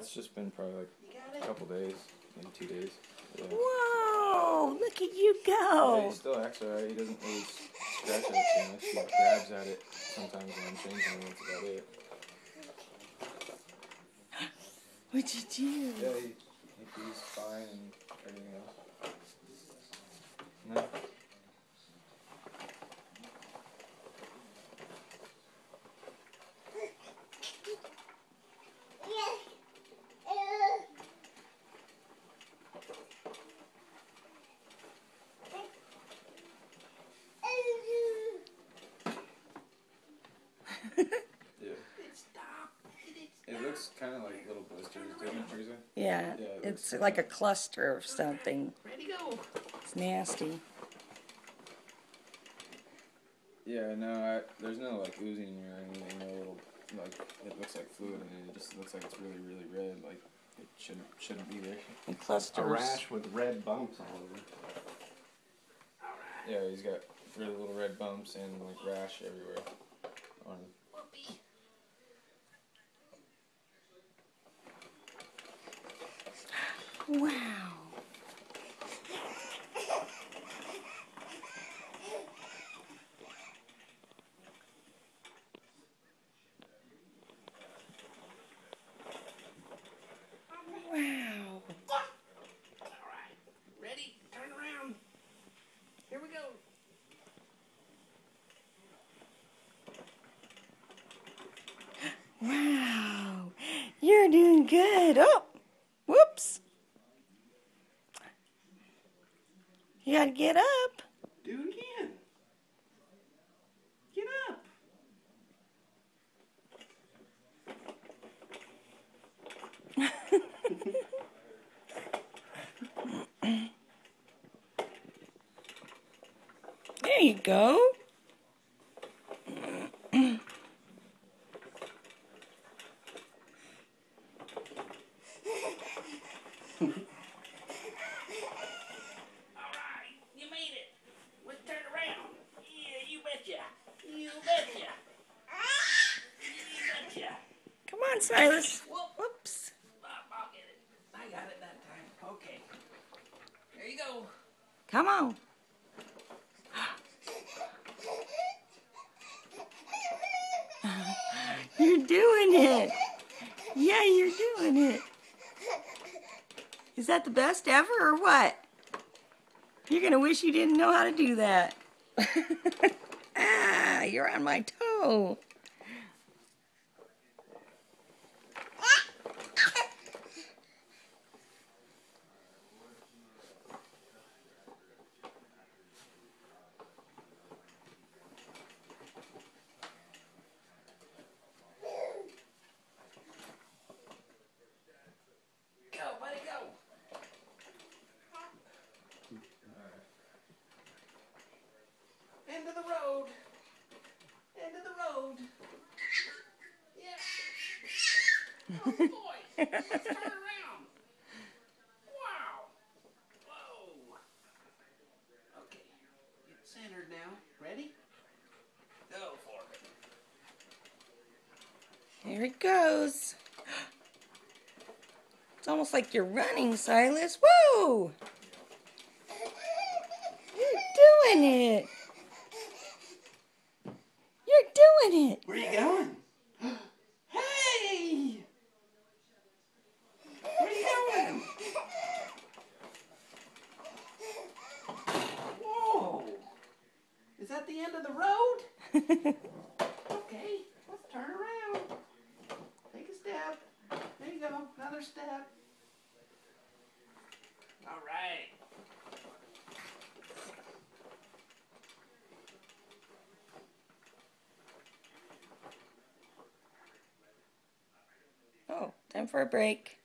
it's just been probably like a couple days, maybe 2 days. Yeah. Whoa! Look at you Yeah, go! he still acts alright. He doesn't really scratch at it too much. He grabs at it sometimes when I'm changing him. That's about it. What'd you do? Yeah, he's fine and everything else. No. It looks kind of like little blisters, doesn't it, Teresa? Yeah, it's like a cluster of something. Ready, go. It's nasty. Yeah, no, there's no like oozing or anything. No little like it looks like fluid, and it just looks like it's really, really red. Like it shouldn't be there. And clusters. A rash with red bumps all over. Yeah, he's got really little red bumps and like rash everywhere on him. Wow. Wow. Alright. Ready? Turn around. Here we go. Wow. You're doing good. Oh, whoops. You gotta get up. Do it again. Get up. There you go. Alright, you made it. Let's turn around. Yeah, you betcha. You betcha. You betcha. Come on, Silas. Whoop. Whoops. I'll get it. I got it that time. Okay. There you go. Come on. You're doing it. Yeah, you're doing it. Is that the best ever or what? You're going to wish you didn't know how to do that. Ah, you're on my toe. Go, buddy, go. End of the road. End of the road. Yeah. Oh, boy. Let's turn around. Wow. Whoa. Okay. Get centered now. Ready? Go for it. There it goes. It's almost like you're running, Silas. Woo! You're doing it. You're doing it. Where are you going? Hey! Where are you going? Whoa! Is that the end of the road? Okay, let's turn around. Take a step. There you go. Another step. All right. Oh, time for a break.